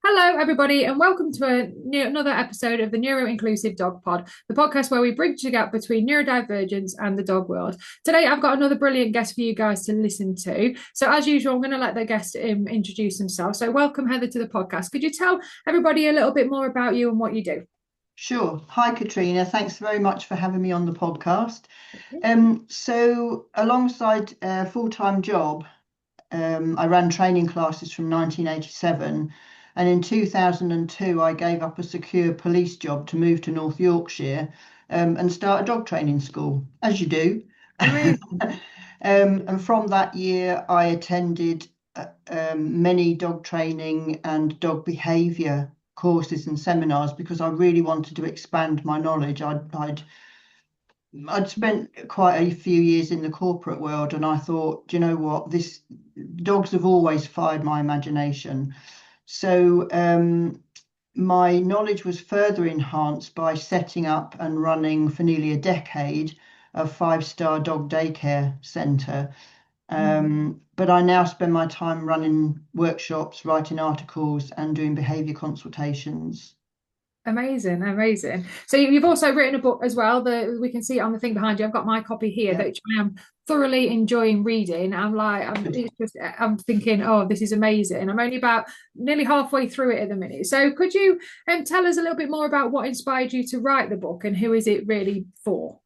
Hello, everybody, and welcome to another episode of the Neuro-Inclusive Dog Pod, the podcast where we bridge the gap between neurodivergence and the dog world. Today, I've got another brilliant guest for you guys to listen to. So, as usual, I'm going to let the guest introduce themselves. So, welcome, Heather, to the podcast. Could you tell everybody a little bit more about you and what you do? Sure. Hi, Katrina. Thanks very much for having me on the podcast. So alongside a full-time job, I ran training classes from 1987, and in 2002, I gave up a secure police job to move to North Yorkshire, and start a dog training school, as you do. Amazing. And from that year, I attended many dog training and dog behaviour courses and seminars because I really wanted to expand my knowledge. I'd spent quite a few years in the corporate world, and I thought, do you know what? This dogs have always fired my imagination. So my knowledge was further enhanced by setting up and running for nearly a decade a five-star dog daycare centre. But I now spend my time running workshops, writing articles, and doing behaviour consultations. Amazing, amazing. So you've also written a book as well that we can see it on the thing behind you. I've got my copy here Yeah. that I am thoroughly enjoying reading. I'm thinking, oh, this is amazing. I'm only about nearly halfway through it at the minute. So could you tell us a little bit more about what inspired you to write the book and who is it really for?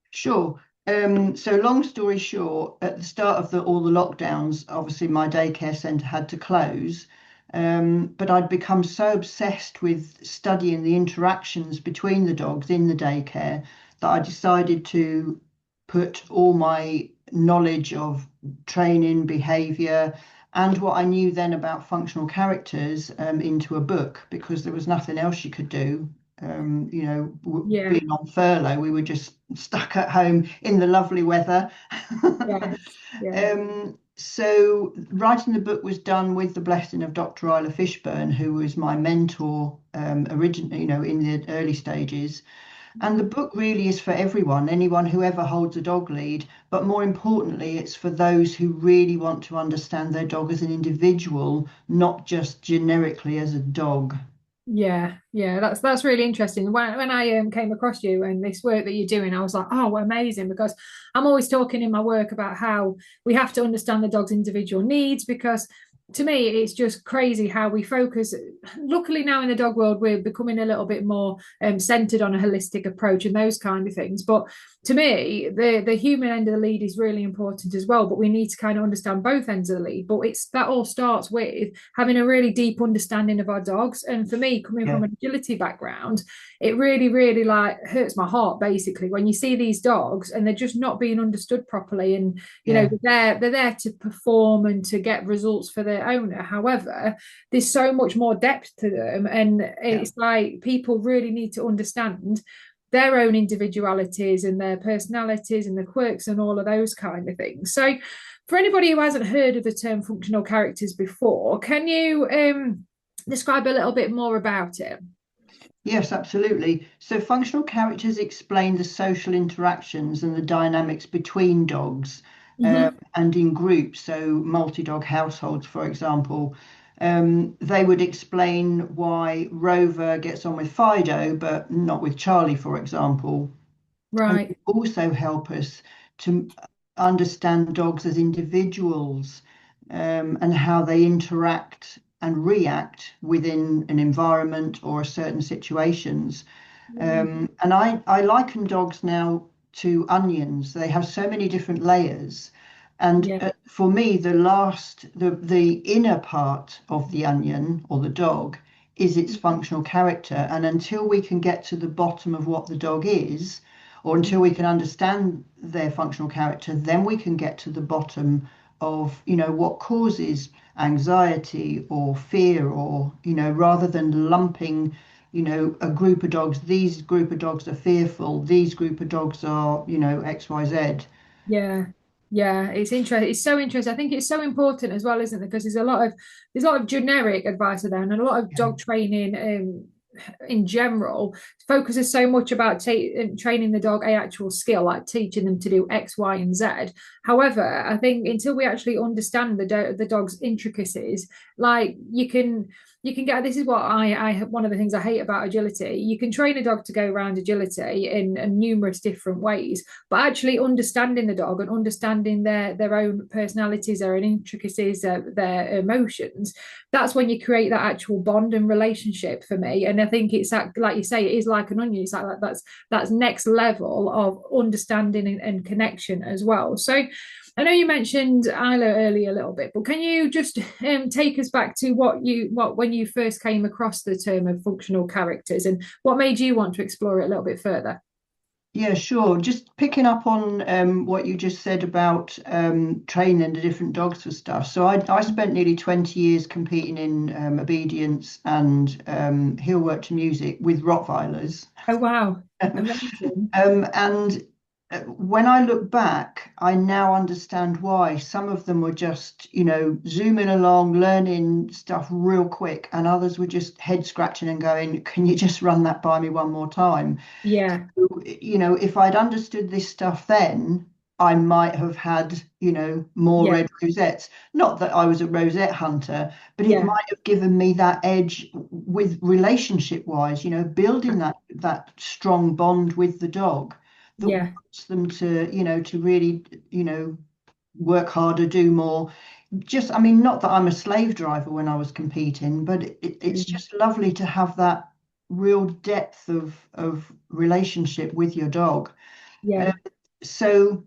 Sure. So long story short, at the start of all the lockdowns, obviously my daycare centre had to close. But I'd become so obsessed with studying the interactions between the dogs in the daycare that I decided to put all my knowledge of training, behaviour, and what I knew then about functional characters into a book because there was nothing else you could do. Yeah, Being on furlough, we were just stuck at home in the lovely weather. yeah, yeah. So writing the book was done with the blessing of Dr. Isla Fishburne, who was my mentor originally, in the early stages. And the book really is for everyone, anyone who ever holds a dog lead, but more importantly, it's for those who really want to understand their dog as an individual, not just generically as a dog. Yeah, yeah, that's really interesting. When I came across you and this work that you're doing, I was like, oh, amazing, because I'm always talking in my work about how we have to understand the dog's individual needs because to me it's just crazy how we focus. Luckily now in the dog world we're becoming a little bit more centered on a holistic approach and those kind of things. But to me, the human end of the lead is really important as well. But we need to kind of understand both ends of the lead. But it's that all starts with having a really deep understanding of our dogs. And for me, coming Yeah, from an agility background, it really, really like hurts my heart basically when you see these dogs and they're just not being understood properly. And yeah, they're there to perform and to get results for their owner. However, there's so much more depth to them, and yeah. it's like people really need to understand their own individualities and their personalities and the quirks and all of those kind of things. So, for anybody who hasn't heard of the term functional characters before, can you describe a little bit more about it? Yes, absolutely. So functional characters explain the social interactions and the dynamics between dogs Mm-hmm. and in groups. So multi-dog households, for example, they would explain why Rover gets on with Fido, but not with Charlie, for example. And they Right. also help us to understand dogs as individuals and how they interact and react within an environment or certain situations. And I liken dogs now to onions. They have so many different layers. And Yeah. for me, the inner part of the onion or the dog is its functional character. And until we can get to the bottom of what the dog is, or until we can understand their functional character, then we can get to the bottom of, what causes anxiety or fear, or, rather than lumping, a group of dogs, these group of dogs are fearful, these group of dogs are, XYZ. Yeah, yeah, it's interesting. It's so interesting. I think it's so important as well, isn't it? Because there's a lot of generic advice there, and a lot of Yeah, dog training in general focuses so much about training the dog a actual skill, like teaching them to do X, Y, and Z. However, I think until we actually understand the dog's intricacies, like you can get, this is what I one of the things I hate about agility. You can train a dog to go around agility in numerous different ways, but actually understanding the dog and understanding their own personalities, their own intricacies, their emotions, that's when you create that actual bond and relationship for me. And I think it's like you say, it is like an onion. It's like that's next level of understanding and connection as well. So I know you mentioned Isla earlier a little bit, but can you just take us back to what when you first came across the term of functional characters and what made you want to explore it a little bit further? Yeah, sure. Just picking up on what you just said about training the different dogs for stuff. So I spent nearly 20 years competing in obedience and heel work to music with Rottweilers. Oh wow, amazing! And when I look back, I now understand why some of them were just, zooming along, learning stuff real quick, and others were just head scratching and going, "Can you just run that by me one more time?" Yeah, If I'd understood this stuff then, I might have had, more yeah, red rosettes. Not that I was a rosette hunter, but it yeah, might have given me that edge with relationship wise, building that strong bond with the dog that yeah, wants them to, to really, work harder, do more. Just, I mean, not that I'm a slave driver when I was competing, but it's just lovely to have that real depth of relationship with your dog. yeah, Uh, so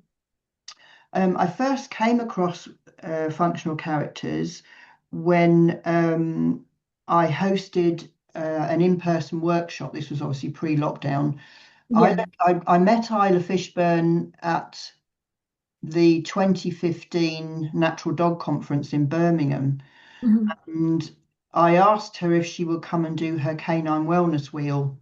I first came across functional characters when I hosted an in-person workshop. This was obviously pre-lockdown. yeah, I met Isla Fishburne at the 2015 Natural Dog Conference in Birmingham, mhm, and I asked her if she would come and do her canine wellness wheel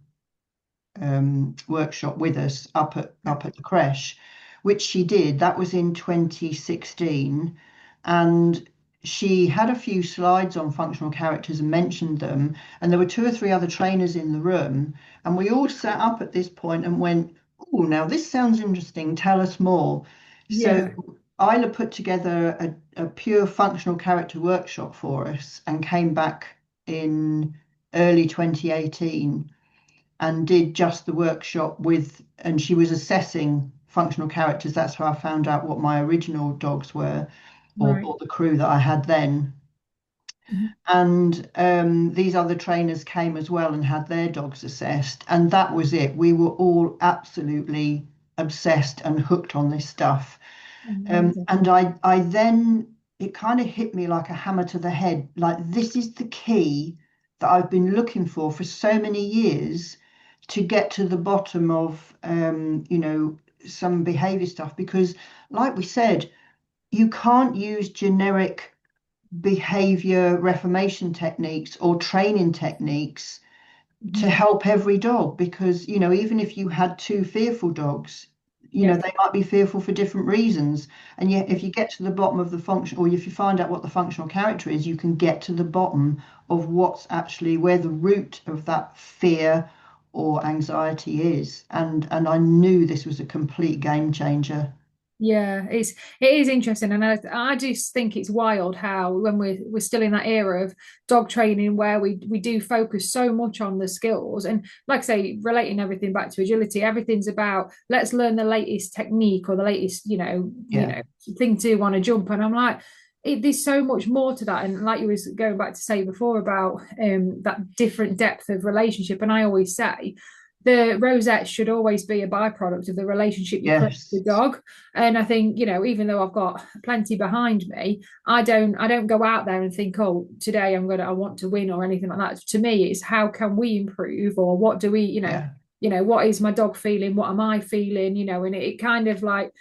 workshop with us yeah, up at the creche, which she did. That was in 2016, and she had a few slides on functional characters and mentioned them. And there were two or three other trainers in the room, and we all sat up at this point and went, "Oh, now this sounds interesting. Tell us more." So yeah, Isla put together a pure functional character workshop for us and came back in early 2018 and did just the workshop with, and she was assessing functional characters. That's how I found out what my original dogs were, right, or the crew that I had then. mhm, And these other trainers came as well and had their dogs assessed. And that was it. We were all absolutely obsessed and hooked on this stuff. amazing, And I then, it kind of hit me like a hammer to the head. Like, this is the key that I've been looking for so many years to get to the bottom of, some behavior stuff. Because, like we said, you can't use generic behavior reformation techniques or training techniques to mhm, help every dog, because even if you had two fearful dogs, yeah, they might be fearful for different reasons. And yet if you get to the bottom of the function, or if you find out what the functional character is, you can get to the bottom of what's actually where the root of that fear or anxiety is. And I knew this was a complete game changer. yeah. It is interesting, and I just think it's wild how when we're still in that era of dog training where we do focus so much on the skills, and like I say, relating everything back to agility, everything's about let's learn the latest technique or the latest Yeah, thing to do on a jump, and I'm like. There's so much more to that, and like you was going back to say before about that different depth of relationship, and I always say the rosette should always be a byproduct of the relationship you create yes, with the dog. And I think, even though I've got plenty behind me, I don't go out there and think, oh, today I want to win or anything like that. To me, it's how can we improve, or what do we, yeah, what is my dog feeling? What am I feeling? And it kind of like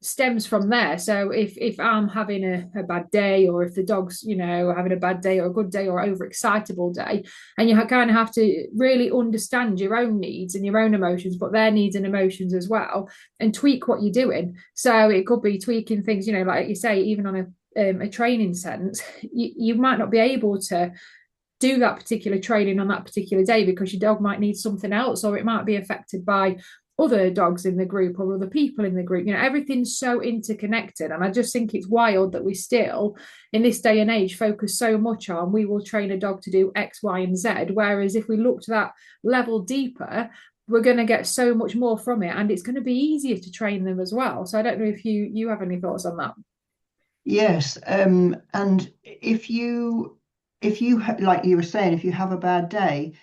stems from there. So if I'm having a bad day, or if the dog's having a bad day or a good day or overexcitable day, and you kind of have to really understand your own needs and your own emotions, but their needs and emotions as well, and tweak what you're doing. So it could be tweaking things, like you say, even on a training sense, you might not be able to do that particular training on that particular day because your dog might need something else, or it might be affected by other dogs in the group or other people in the group. Everything's so interconnected. And I just think it's wild that we still, in this day and age, focus so much on we will train a dog to do X, Y, and Z. Whereas if we looked that level deeper, we're going to get so much more from it, and it's going to be easier to train them as well. So I don't know if you have any thoughts on that. Yes, and if you like you were saying, if you have a bad day,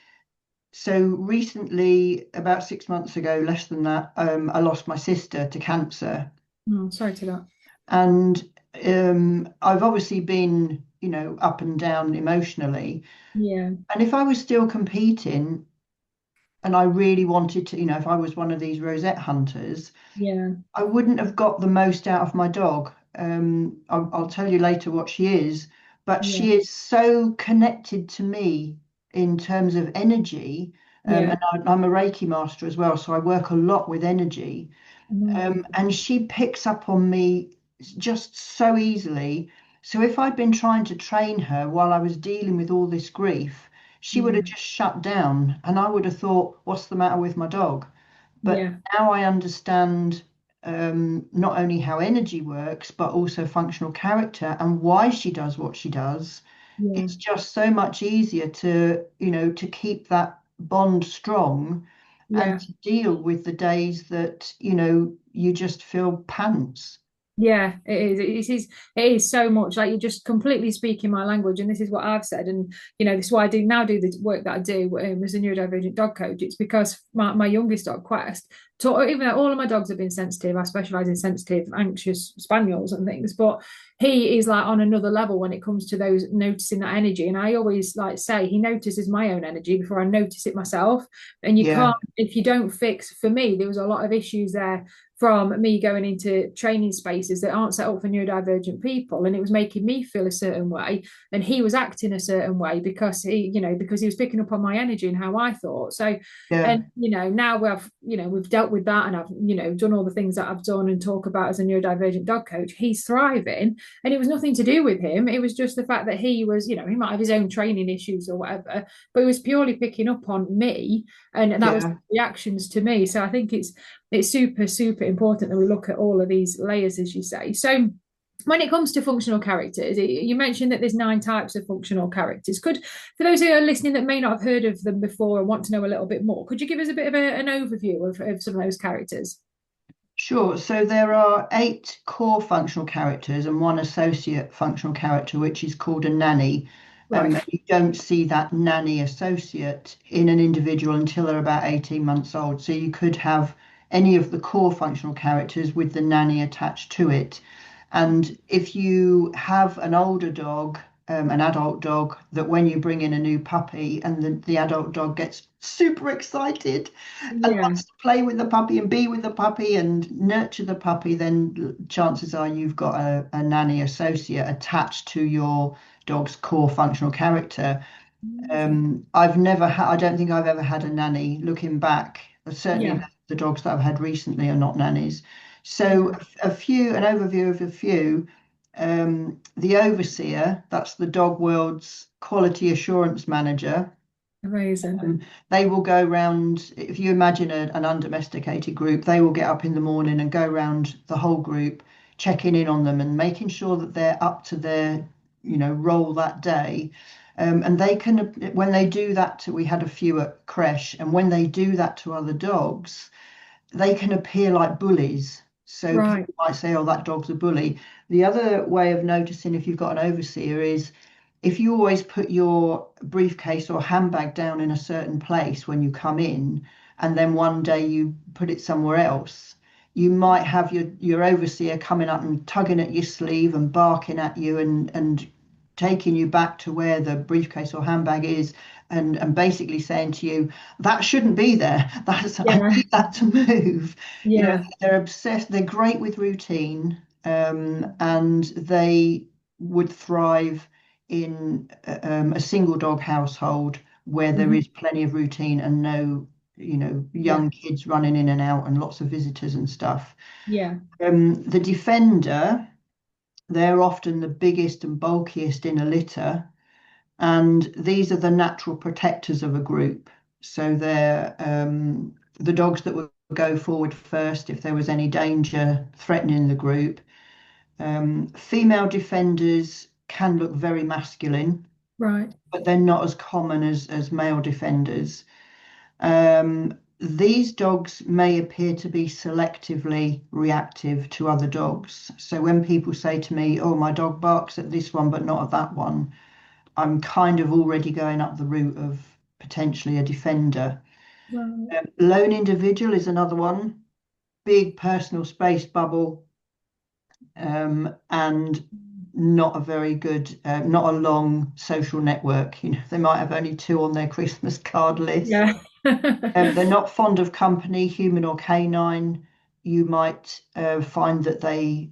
so recently, about 6 months ago, less than that, I lost my sister to cancer, Sorry to that. and I've obviously been, up and down emotionally. Yeah, And if I was still competing, and I really wanted to, if I was one of these rosette hunters, yeah, I wouldn't have got the most out of my dog. I'll tell you later what she is, but yeah, she is so connected to me in terms of energy. yeah. And I'm a Reiki master as well, so I work a lot with energy. Amazing. And she picks up on me just so easily. So if I'd been trying to train her while I was dealing with all this grief, she would have Yeah, just shut down, and I would have thought, what's the matter with my dog? But yeah, now I understand not only how energy works, but also functional character and why she does what she does. yeah. It's just so much easier to keep that bond strong and Yeah, to deal with the days that, you just feel pants. yeah, it is. It is so much like you're just completely speaking my language, and this is what I've said. And this is why I do now do the work that I do as a neurodivergent dog coach. It's because my youngest dog, Quest, even though all of my dogs have been sensitive, I specialize in sensitive, anxious spaniels and things, but he is like on another level when it comes to those noticing that energy. And I always like say he notices my own energy before I notice it myself. And you Yeah, can't, if you don't fix, for me, there was a lot of issues there from me going into training spaces that aren't set up for neurodivergent people, and it was making me feel a certain way, and he was acting a certain way because he was picking up on my energy and how I thought. So yeah, and now we've dealt with that, and I've done all the things that I've done and talk about as a neurodivergent dog coach. He's thriving, and it was nothing to do with him. It was just the fact that he was, he might have his own training issues or whatever, but he was purely picking up on me, and that was yeah. reactions to me. So I think it's super, super important that we look at all of these layers, as you say. So when it comes to functional characters, you mentioned that there's 9 types of functional characters. For those who are listening that may not have heard of them before and want to know a little bit more, could you give us a bit of an overview of some of those characters? Sure. So there are 8 core functional characters and one associate functional character, which is called a nanny. Right. You don't see that nanny associate in an individual until they're about 18 months old. So you could have any of the core functional characters with the nanny attached to it. And if you have an older dog, an adult dog, that when you bring in a new puppy and the adult dog gets super excited and Yeah. wants to play with the puppy and be with the puppy and nurture the puppy, then chances are you've got a nanny associate attached to your dog's core functional character. Amazing. I've never had, I don't think I've ever had a nanny looking back. Certainly Yeah. the dogs that I've had recently are not nannies. So Yeah. an overview of a few. The overseer, that's the dog world's quality assurance manager. Amazing. They will go round, if you imagine an undomesticated group, they will get up in the morning and go round the whole group, checking in on them and making sure that they're up to their, role that day. And they can, when they do that, we had a few at creche, and when they do that to other dogs, they can appear like bullies. So Right. people might say, oh, that dog's a bully. The other way of noticing if you've got an overseer is if you always put your briefcase or handbag down in a certain place when you come in, and then one day you put it somewhere else, you might have your overseer coming up and tugging at your sleeve and barking at you and taking you back to where the briefcase or handbag is and basically saying to you, that shouldn't be there. I Yeah. need that to move. Yeah. They're obsessed, they're great with routine, and they would thrive in a single dog household where there Mhm. is plenty of routine and no, Yeah. young kids running in and out and lots of visitors and stuff. Yeah. The defender, they're often the biggest and bulkiest in a litter, and these are the natural protectors of a group. So they're the dogs that would go forward first if there was any danger threatening the group. Female defenders can look very masculine, Right. but they're not as common as male defenders. These dogs may appear to be selectively reactive to other dogs. So when people say to me, oh, my dog barks at this one, but not at that one, I'm kind of already going up the route of potentially a defender. Right. Lone individual is another one, big personal space bubble, and not a very good, not a long social network. They might have only two on their Christmas card list. Yeah. They're not fond of company, human or canine. You might find that they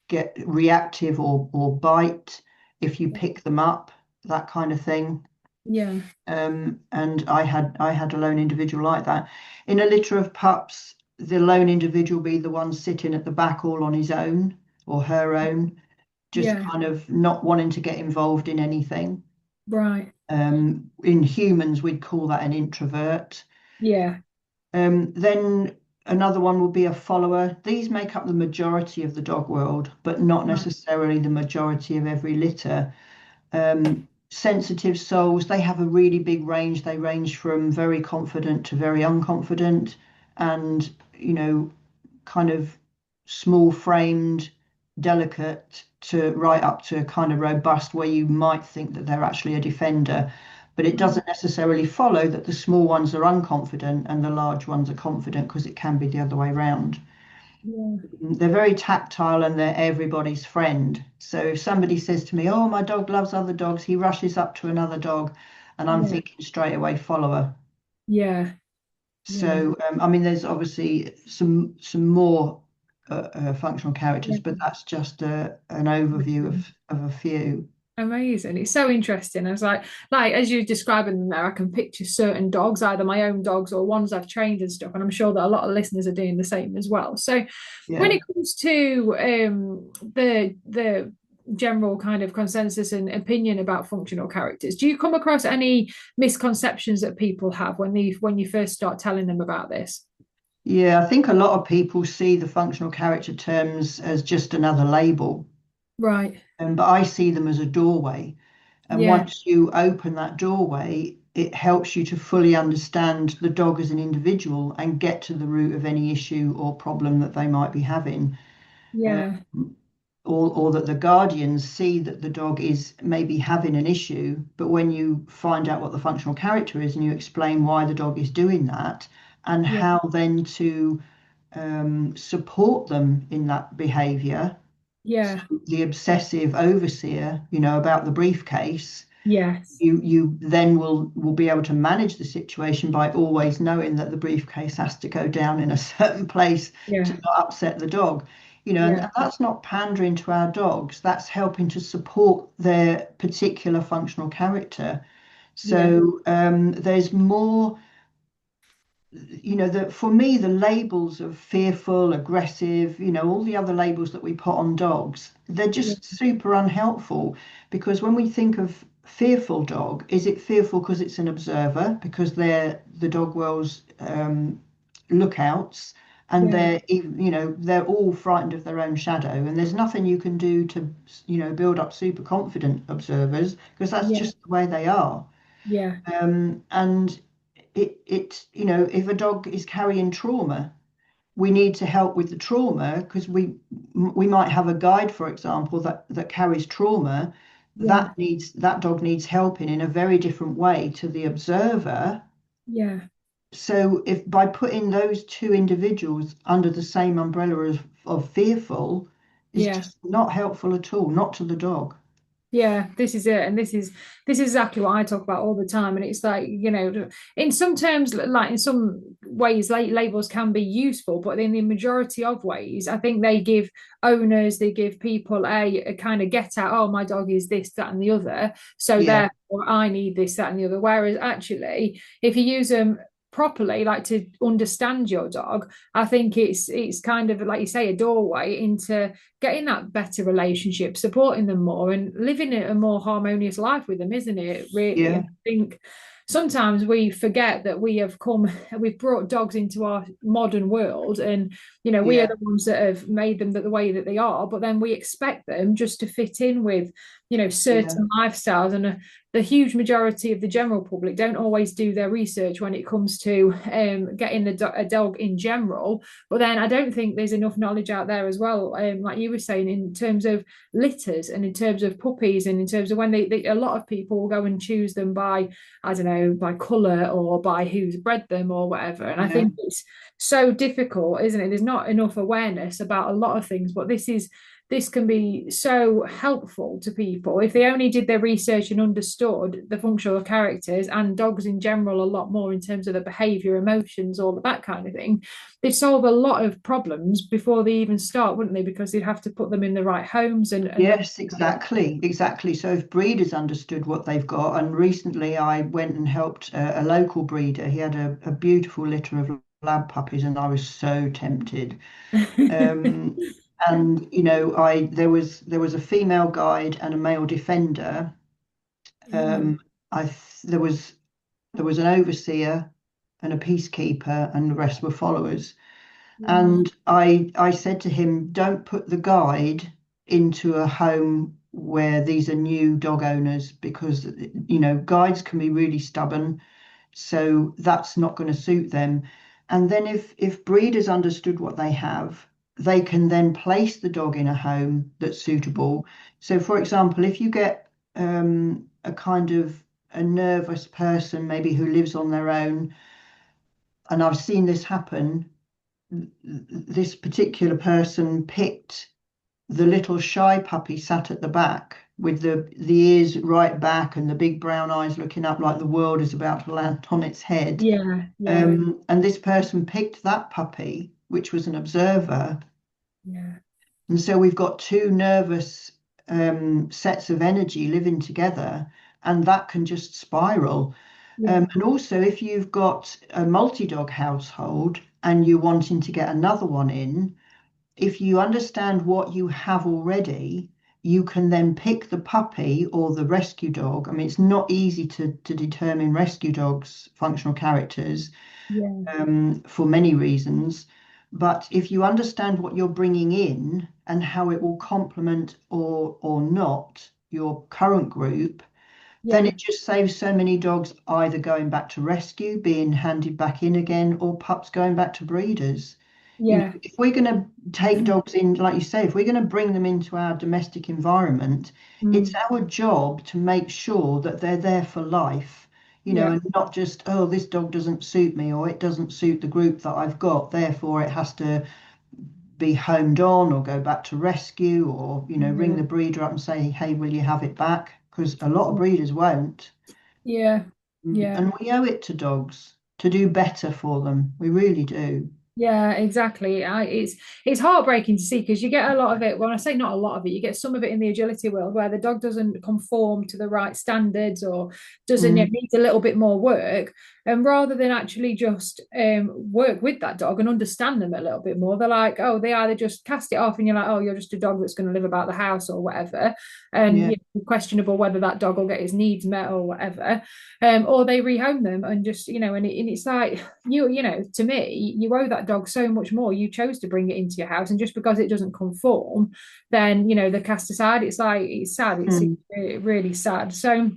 get reactive or bite if you pick them up, that kind of thing. Yeah. And I had a lone individual like that. In a litter of pups, the lone individual will be the one sitting at the back all on his own or her own, just Yeah. kind of not wanting to get involved in anything. Right. In humans, we'd call that an introvert. Yeah. Then another one will be a follower. These make up the majority of the dog world, but not Right. necessarily the majority of every litter. Sensitive souls, they have a really big range. They range from very confident to very unconfident, and kind of small framed, delicate to right up to kind of robust, where you might think that they're actually a defender. But it doesn't necessarily follow that the small ones are unconfident and the large ones are confident, because it can be the other way around. Yeah. They're very tactile and they're everybody's friend. So if somebody says to me, oh, my dog loves other dogs, he rushes up to another dog, and I'm Yeah. thinking straight away follower. Yeah. Yeah. So I mean, there's obviously some more functional characters, but that's just an overview Yeah. of a few. Amazing. It's so interesting. I was like as you're describing them there, I can picture certain dogs, either my own dogs or ones I've trained and stuff. And I'm sure that a lot of listeners are doing the same as well. So when Yeah. it comes to the general kind of consensus and opinion about functional characters, do you come across any misconceptions that people have when you first start telling them about this? Yeah, I think a lot of people see the functional character terms as just another label, Right. but I see them as a doorway. And Yeah. once you open that doorway, it helps you to fully understand the dog as an individual and get to the root of any issue or problem that they might be having. Uh, Yeah. or that the guardians see that the dog is maybe having an issue, but when you find out what the functional character is and you explain why the dog is doing that and Yeah. how then to support them in that behavior. So Yeah. the obsessive overseer, about the briefcase, Yes. you then will be able to manage the situation by always knowing that the briefcase has to go down in a certain place to Yeah. not upset the dog. And Yeah. that's not pandering to our dogs. That's helping to support their particular functional character. Yeah. So there's more, for me, the labels of fearful, aggressive, all the other labels that we put on dogs, they're Yeah. just super unhelpful, because when we think of fearful dog, is it fearful because it's an observer, because they're the dog world's lookouts, and Yeah. they're all frightened of their own shadow, and there's nothing you can do to build up super confident observers, because that's Yeah. just the way they are. Yeah. And if a dog is carrying trauma, we need to help with the trauma, because we might have a guide, for example, that carries trauma. Yeah. That dog needs helping in a very different way to the observer. Yeah. So if by putting those two individuals under the same umbrella of fearful is Yeah. just not helpful at all, not to the dog. Yeah, this is it. And this is exactly what I talk about all the time. And it's like, in some terms, like in some ways, labels can be useful, but in the majority of ways, I think they give owners, they give people a kind of get out, oh, my dog is this, that, and the other. So Yeah, therefore I need this, that, and the other. Whereas actually, if you use them properly, like to understand your dog, I think it's kind of like you say, a doorway into getting that better relationship, supporting them more, and living a more harmonious life with them, isn't it? Really, yeah. I think sometimes we forget that we've brought dogs into our modern world, and we are Yeah, the ones that have made them the way that they are, but then we expect them just to fit in with yeah, certain lifestyles. And the huge majority of the general public don't always do their research when it comes to getting a dog in general. But then I don't think there's enough knowledge out there as well, like you were saying, in terms of litters and in terms of puppies, and in terms of when a lot of people will go and choose them by, I don't know, by colour or by who's bred them or whatever. And I yeah. think it's so difficult, isn't it? There's not enough awareness about a lot of things, but this can be so helpful to people if they only did their research and understood the functional characters and dogs in general a lot more in terms of the behavior, emotions, all of that kind of thing. They'd solve a lot of problems before they even start, wouldn't they? Because they'd have to put them in the right homes and that Yes, kind of exactly, exactly. So if breeders understood what they've got, and recently I went and helped a local breeder. He had a beautiful litter of lab puppies, and I was so tempted. thing. Um, and I there was a female guide and a male defender. Yeah, Um, there was an overseer and a peacekeeper, and the rest were followers. yeah, And I said to him, don't put the guide into a home where these are new dog owners, because guides can be really stubborn, so that's not going to suit them. And then if breeders understood what they have, they can then place the dog in a home that's suitable. So for example, if you get a kind of a nervous person maybe who lives on their own, and I've seen this happen, this particular person picked the little shy puppy sat at the back with the ears right back and the big brown eyes looking up like the world is about to land on its head. yeah, yeah, And this person picked that puppy, which was an observer. yeah, And so we've got two nervous sets of energy living together, and that can just spiral. yeah, And also, if you've got a multi-dog household and you're wanting to get another one in, if you understand what you have already, you can then pick the puppy or the rescue dog. I mean, it's not easy to determine rescue dogs' functional characters yeah, for many reasons. But if you understand what you're bringing in and how it will complement or not your current group, then yeah, it just saves so many dogs either going back to rescue, being handed back in again, or pups going back to breeders. yeah, If we're going to take dogs in, like you say, if we're going to bring them into our domestic environment, it's mm, our job to make sure that they're there for life, yeah, and not just, oh, this dog doesn't suit me, or it doesn't suit the group that I've got, therefore it has to be homed on or go back to rescue, or, ring yeah, the breeder up and say, hey, will you have it back? Because a lot of breeders won't. yeah, yeah. And we owe it to dogs to do better for them. We really do. Yeah, exactly. It's heartbreaking to see, because you get a lot of it. When I say not a lot of it, you get some of it in the agility world where the dog doesn't conform to the right standards, or doesn't, Mm, needs a little bit more work. And rather than actually just work with that dog and understand them a little bit more, they're like, oh, they either just cast it off, and you're like, oh, you're just a dog that's going to live about the house or whatever, and yeah. questionable whether that dog will get his needs met or whatever, or they rehome them and just, and it's like, to me, you owe that dog so much more. You chose to bring it into your house, and just because it doesn't conform, then they're cast aside. It's like, it's sad. It's Mm, really, really sad. So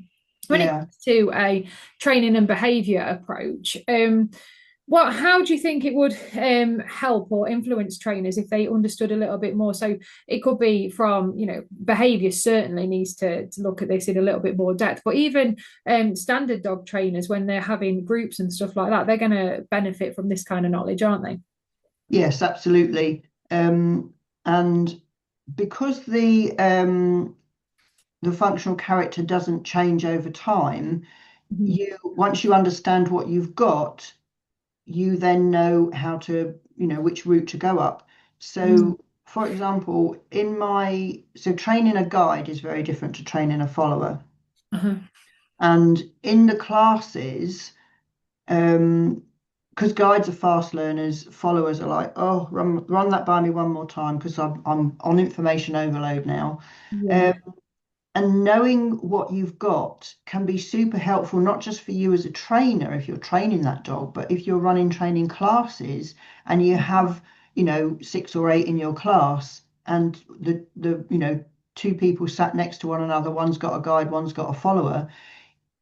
when it yeah. comes to a training and behavior approach, how do you think it would help or influence trainers if they understood a little bit more? So it could be from, behavior certainly needs to look at this in a little bit more depth, but even standard dog trainers, when they're having groups and stuff like that, they're going to benefit from this kind of knowledge, aren't they? Yes, absolutely. And because the functional character doesn't change over time, Mhm. you once you understand what you've got, you then know how to, which route to go up. Mm. So, for example, training a guide is very different to training a follower. Uh-huh. And in the classes, because guides are fast learners, followers are like, oh, run that by me one more time because I'm on information overload now. Um, Yeah. And knowing what you've got can be super helpful, not just for you as a trainer if you're training that dog, but if you're running training classes and you have, 6 or 8 in your class, and the two people sat next to one another, one's got a guide, one's got a follower,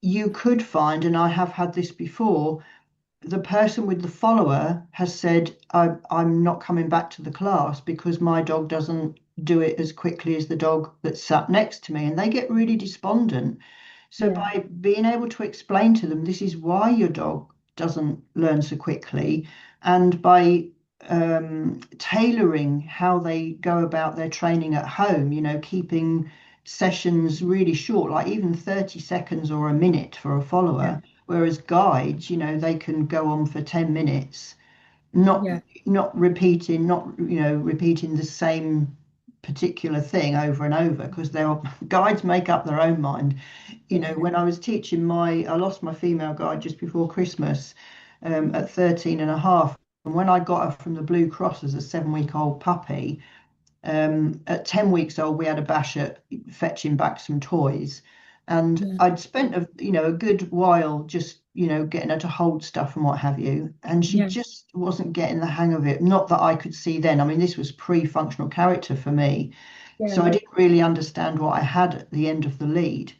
you could find, and I have had this before, the person with the follower has said, I'm not coming back to the class because my dog doesn't do it as quickly as the dog that sat next to me. And they get really despondent. So Yeah. by being able to explain to them, this is why your dog doesn't learn so quickly, and by tailoring how they go about their training at home, keeping sessions really short, like even 30 seconds or a minute for a Yeah. follower. Whereas guides, they can go on for 10 minutes, not Yeah. not repeating, not repeating the same particular thing over and over, because their guides make up their own mind. Yeah. When I was teaching I lost my female guide just before Christmas, at 13 and a half. And when I got her from the Blue Cross as a 7-week-old puppy, at 10 weeks old, we had a bash at fetching back some toys. And Yeah. I'd spent a good while just, getting her to hold stuff and what have you. And she Yeah. just wasn't getting the hang of it. Not that I could see then. I mean, this was pre-functional character for me. So Yeah. I didn't really understand what I had at the end of the lead.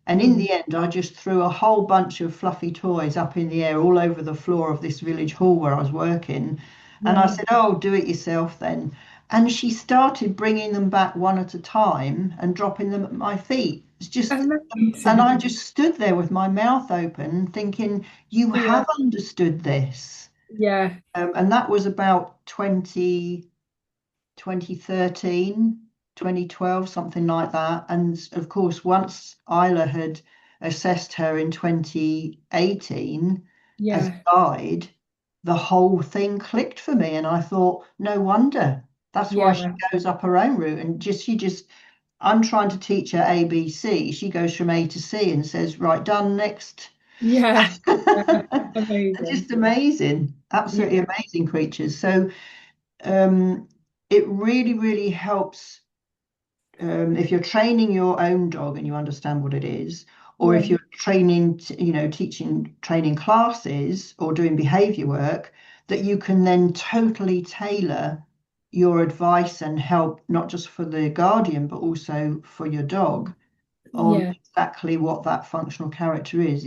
And in Mm. the end, I just threw a whole bunch of fluffy toys up in the air all over the floor of this village hall where I was working. And I Yeah. said, "Oh, do it yourself then." And she started bringing them back one at a time and dropping them at my feet. It's just, and Amazing. I just stood there with my mouth open thinking, you Yeah. have understood this. Yeah. And that was about 2013, 2012, something like that. And of course, once Isla had assessed her in 2018 as Yeah. a guide, the whole thing clicked for me. And I thought, no wonder. That's why she Yeah. goes up her own route. And I'm trying to teach her ABC. She goes from A to C and says, right, done, next. Yeah. Yeah. Amazing. Just amazing, absolutely Yeah. amazing creatures. So um, it really, really helps if you're training your own dog and you understand what it is, or Yeah. if you're training, teaching training classes or doing behavior work, that you can then totally tailor your advice and help, not just for the guardian, but also for your dog, on Yeah. exactly what that functional character is.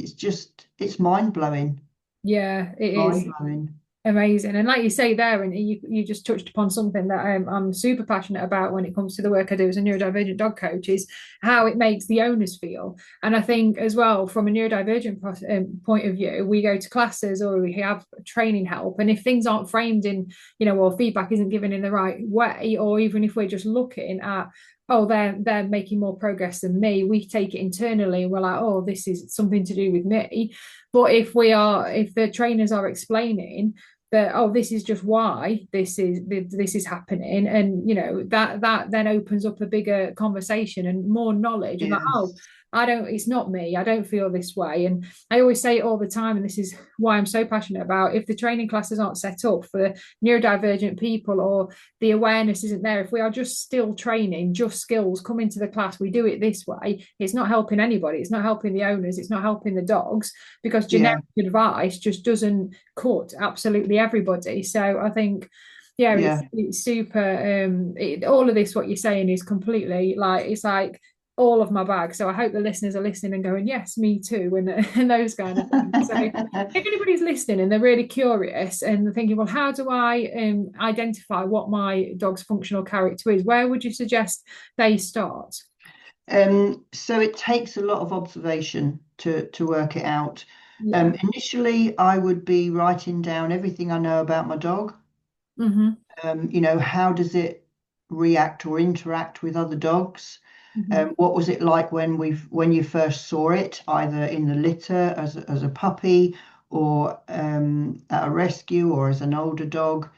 It's mind blowing, Yeah. It mind is. blowing. Amazing. And like you say there, and you just touched upon something that I'm super passionate about when it comes to the work I do as a neurodivergent dog coach, is how it makes the owners feel. And I think as well, from a neurodivergent point of view, we go to classes or we have training help. And if things aren't framed in, or feedback isn't given in the right way, or even if we're just looking at, oh, they're making more progress than me, we take it internally and we're like, oh, this is something to do with me. But if the trainers are explaining that, oh, this is just why this is happening, and that then opens up a bigger conversation and more knowledge, and like, oh, Yes. it's not me, I don't feel this way. And I always say it all the time, and this is why I'm so passionate about, if the training classes aren't set up for neurodivergent people, or the awareness isn't there, if we are just still training just skills, come into the class, we do it this way, it's not helping anybody, it's not helping the owners, it's not helping the dogs, because generic Yeah. advice just doesn't cut absolutely everybody. So I think, yeah, it's Yeah. it's super. All of this, what you're saying, is completely like, it's like all of my bag. So I hope the listeners are listening and going, yes, me too, and, and those kind of things. So if anybody's listening and they're really curious and they're thinking, well, how do I identify what my dog's functional character is? Where would you suggest they start? So it takes a lot of observation to work it out. Yeah. Initially, I would be writing down everything I know about my dog. Mm-hmm. How does it react or interact with other dogs? Mm-hmm. What was it like when you first saw it, either in the litter as a puppy, or at a rescue, or as an older dog?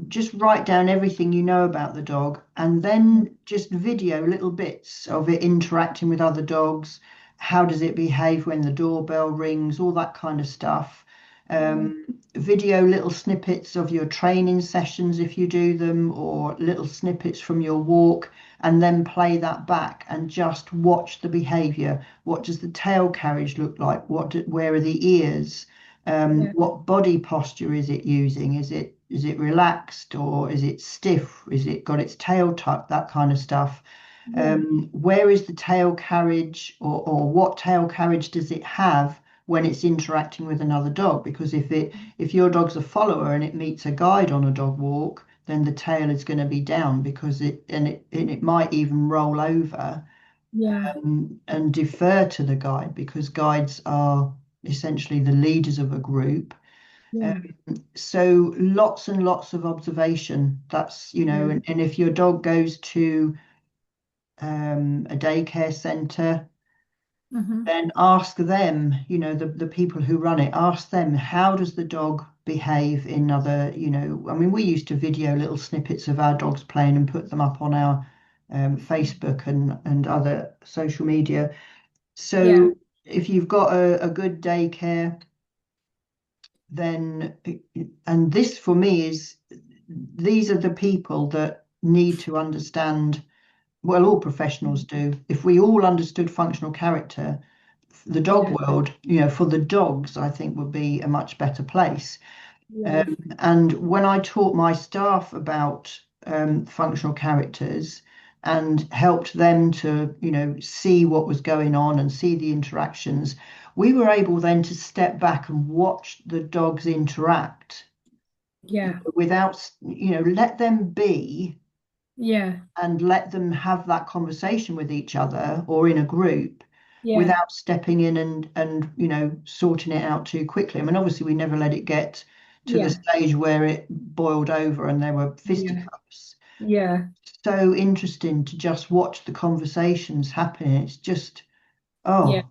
Just write down everything you know about the dog, and then just video little bits of it interacting with other dogs. How does it behave when the doorbell rings? All that kind of stuff. Yeah. Video little snippets of your training sessions if you do them, or little snippets from your walk, and then play that back and just watch the behavior. What does the tail carriage look like? Where are the ears? Yeah. What body posture is it using? Is it relaxed, or is it stiff? Is it got its tail tucked? That kind of stuff. Yeah. Where is the tail carriage, or what tail carriage does it have when it's interacting with another dog? Because if your dog's a follower and it meets a guide on a dog walk, then the tail is going to be down, because it might even roll over Yeah. and defer to the guide, because guides are essentially the leaders of a group. Yeah. So lots and lots of observation. That's, Yeah. and if your dog goes to a daycare centre, Hmm. then ask them, the people who run it, ask them, how does the dog behave in other, I mean, we used to video little snippets of our dogs playing and put them up on our Facebook and other social media. Yeah. So if you've got a good daycare, then, and this for me is, these are the people that need to understand. Well, all professionals do. If we all understood functional character, the dog Yeah. world, for the dogs, I think would be a much better place. Yeah. And when I taught my staff about functional characters and helped them to, see what was going on and see the interactions, we were able then to step back and watch the dogs interact Yeah. without, let them be Yeah. and let them have that conversation with each other or in a group Yeah. without stepping in and sorting it out too quickly. I mean, obviously we never let it get to the Yeah. stage where it boiled over and there were Yeah. fisticuffs. Yeah. So interesting to just watch the conversations happening. It's just, Yeah. oh,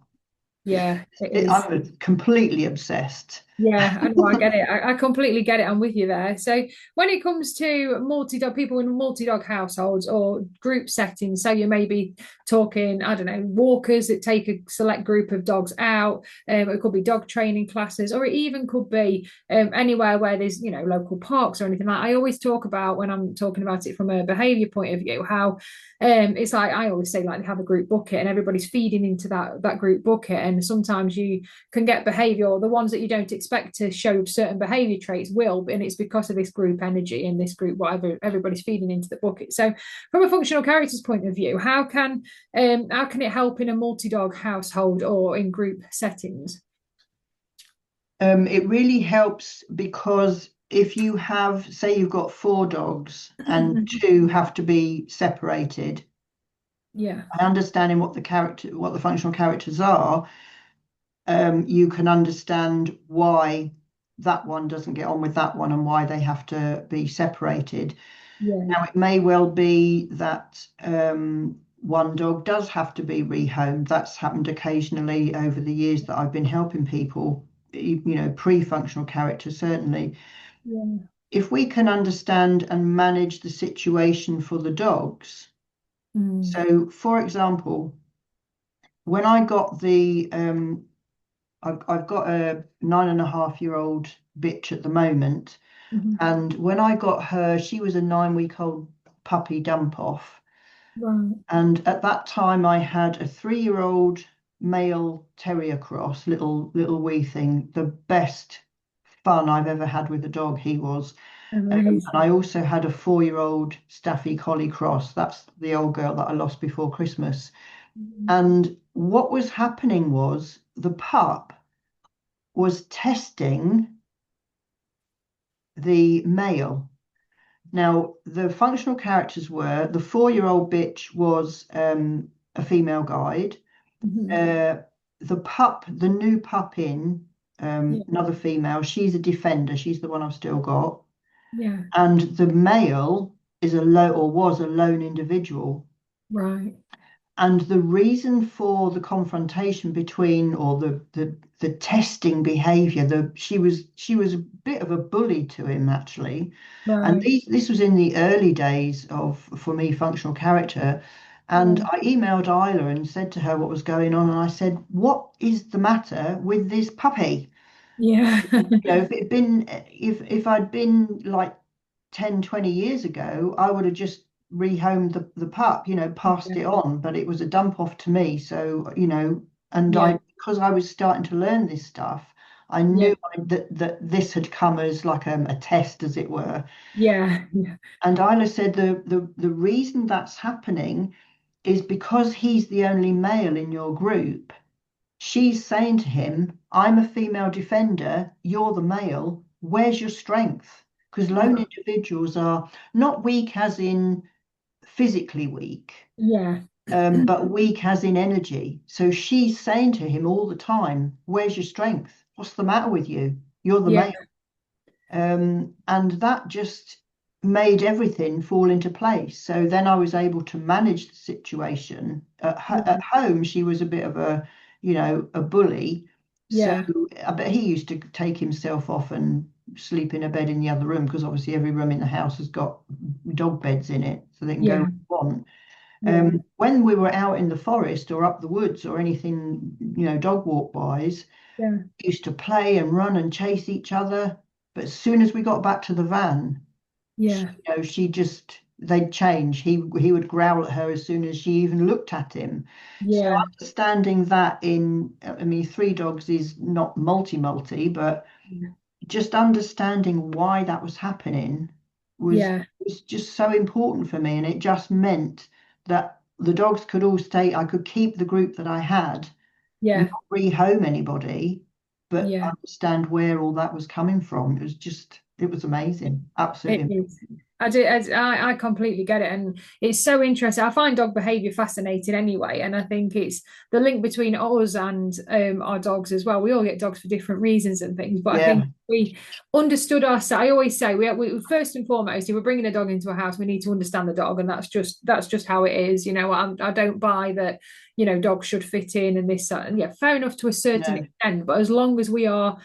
Yeah. It is. I'm completely obsessed. Yeah, I know, I get it. I completely get it. I'm with you there. So when it comes to multi-dog people in multi-dog households or group settings, so you may be talking, I don't know, walkers that take a select group of dogs out. It could be dog training classes, or it even could be anywhere where there's, local parks or anything like that. I always talk about, when I'm talking about it from a behaviour point of view, how it's like I always say, like, they have a group bucket and everybody's feeding into that group bucket, and sometimes you can get behavior, the ones that you don't expect to show certain behavior traits will, and it's because of this group energy and this group, whatever, everybody's feeding into the bucket. So from a functional characters point of view, how can it help in a multi-dog household or in group settings? It really helps, because if you have, say you've got 4 dogs and 2 have to be separated, Yeah. by understanding what the functional characters are, you can understand why that one doesn't get on with that one and why they have to be separated. Yeah. Now, it may well be that one dog does have to be rehomed. That's happened occasionally over the years that I've been helping people, pre-functional character, certainly. Yeah. If we can understand and manage the situation for the dogs. Mm. So, for example, when I got I've got a 9.5-year-old bitch at the moment, Mhm. and when I got her, she was a 9-week-old puppy dump off. Right. And at that time, I had a 3-year-old male terrier cross, little wee thing, the best fun I've ever had with a dog, he was. And Amazing. I also had a 4-year-old Staffy Collie cross. That's the old girl that I lost before Christmas. Mhm. And what was happening was the pup was testing the male. Now, the functional characters were, the 4-year-old bitch was a female guide. Mhm. Uh, the new pup Yeah. another female, she's a defender. She's the one I've still got. Yeah. And the male is a lone, or was a lone individual. Right. And the reason for the confrontation between, or the testing behavior, she was a bit of a bully to him, actually. And Right. this was in the early days of, for me, functional character. And Yeah. I emailed Isla and said to her what was going on. And I said, "What is the matter with this puppy?" Yeah. If it had been, if I'd been like 10, 20 years ago, I would have just rehomed the pup, passed Yeah. it on, but it was a dump off to me. So, and Yeah. because I was starting to learn this stuff, I Yeah. knew that this had come as like a test, as it were. Yeah. Yeah. And Isla said the reason that's happening is because he's the only male in your group. She's saying to him, I'm a female defender, you're the male. Where's your strength? Because lone individuals are not weak as in physically weak, Yeah. but weak as in energy. So she's saying to him all the time, where's your strength? What's the matter with you? You're the Yeah. male. And that just made everything fall into place. So then I was able to manage the situation. At home, she was a bit of a bully. So Yeah. I bet he used to take himself off and sleep in a bed in the other room because obviously every room in the house has got dog beds in it, so they can go Yeah. where they want. Yeah. When we were out in the forest or up the woods or anything, dog walk wise, Yeah. used to play and run and chase each other. But as soon as we got back to the van, she, Yeah. she just they'd change. He would growl at her as soon as she even looked at him. So Yeah. understanding that I mean, three dogs is not multi, but just understanding why that was happening was Yeah. was just so important for me, and it just meant that the dogs could all stay. I could keep the group that I had, not Yeah. rehome anybody, but Yeah. understand where all that was coming from. It was amazing. It Absolutely. is. I do. I completely get it, and it's so interesting. I find dog behaviour fascinating anyway, and I think it's the link between us and our dogs as well. We all get dogs for different reasons and things, but I think Yeah. we understood our. I always say we first and foremost, if we're bringing a dog into a house, we need to understand the dog, and that's just how it is. I don't buy that. Dogs should fit in and this that, and yeah, fair enough to a certain No. extent, but as long as we are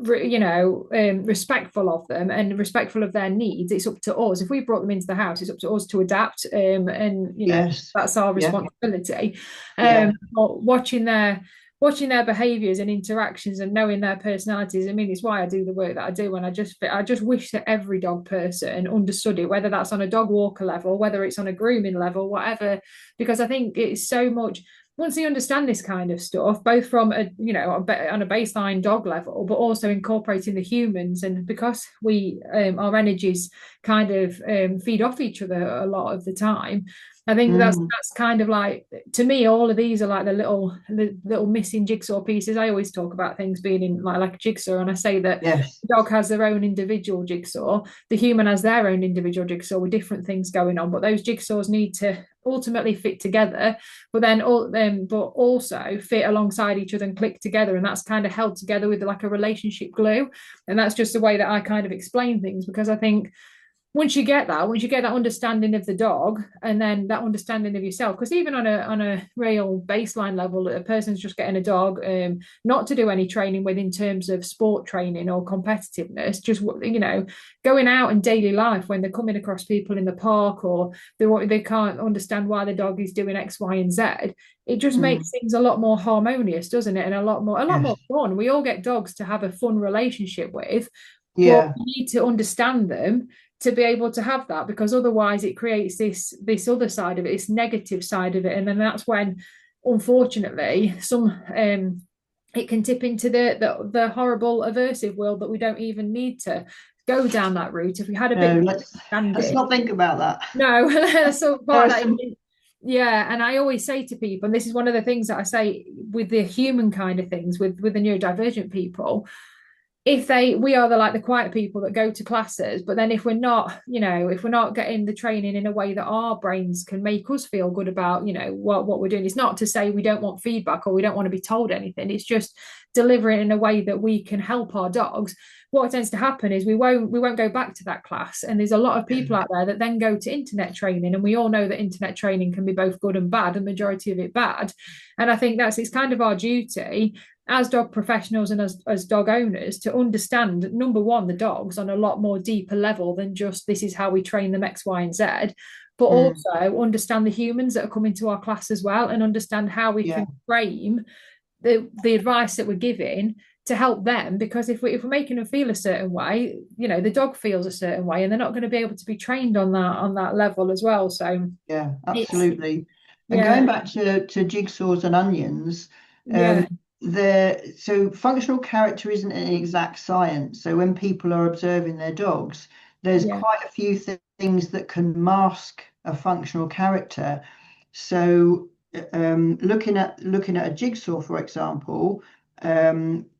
respectful of them and respectful of their needs, it's up to us. If we brought them into the house, it's up to us to adapt, and Yes. that's our Yeah. responsibility. Yeah. But watching their behaviors and interactions and knowing their personalities, I mean, it's why I do the work that I do. And I just wish that every dog person understood it, whether that's on a dog walker level, whether it's on a grooming level, whatever, because I think it's so much. Once you understand this kind of stuff, both from on a baseline dog level, but also incorporating the humans, and because our energies kind of feed off each other a lot of the time, I think that's Mm. that's kind of like, to me, all of these are like the little missing jigsaw pieces. I always talk about things being in like a jigsaw, and I say that Yes. the dog has their own individual jigsaw, the human has their own individual jigsaw with different things going on, but those jigsaws need to ultimately fit together, but also fit alongside each other and click together, and that's kind of held together with like a relationship glue. And that's just the way that I kind of explain things, because I think once you get that understanding of the dog and then that understanding of yourself, because even on a real baseline level, a person's just getting a dog, not to do any training with in terms of sport training or competitiveness, just going out in daily life when they're coming across people in the park, or they can't understand why the dog is doing X, Y, and Z. It just Mm. makes things a lot more harmonious, doesn't it? And a lot more Yes. fun. We all get dogs to have a fun relationship with, but Yeah. you need to understand them to be able to have that, because otherwise it creates this other side of it, this negative side of it, and then that's when, unfortunately, it can tip into the horrible aversive world that we don't even need to go down that route if we had a bit No, more let's understanding. not think about that. No, so There part are of that. some. Yeah, and I always say to people, and this is one of the things that I say with the human kind of things, with the neurodivergent people, if we are the quiet people that go to classes, but then if we're not getting the training in a way that our brains can make us feel good about what we're doing. It's not to say we don't want feedback or we don't want to be told anything, it's just delivering in a way that we can help our dogs. What tends to happen is we won't go back to that class, and there's a lot of people out there that then go to internet training, and we all know that internet training can be both good and bad, and majority of it bad. And I think it's kind of our duty as dog professionals and as dog owners to understand, number one, the dogs on a lot more deeper level than just this is how we train them X, Y, and Z, but Mm. also understand the humans that are coming to our class as well, and understand how we Yeah. can frame the advice that we're giving to help them, because if we're making them feel a certain way, the dog feels a certain way, and they're not going to be able to be trained on that level as well. So Yeah, it's absolutely. And yeah, going back to jigsaws and onions, yeah, so functional character isn't an exact science. So when people are observing their dogs, there's yeah, quite a few things that can mask a functional character. So looking at a jigsaw, for example,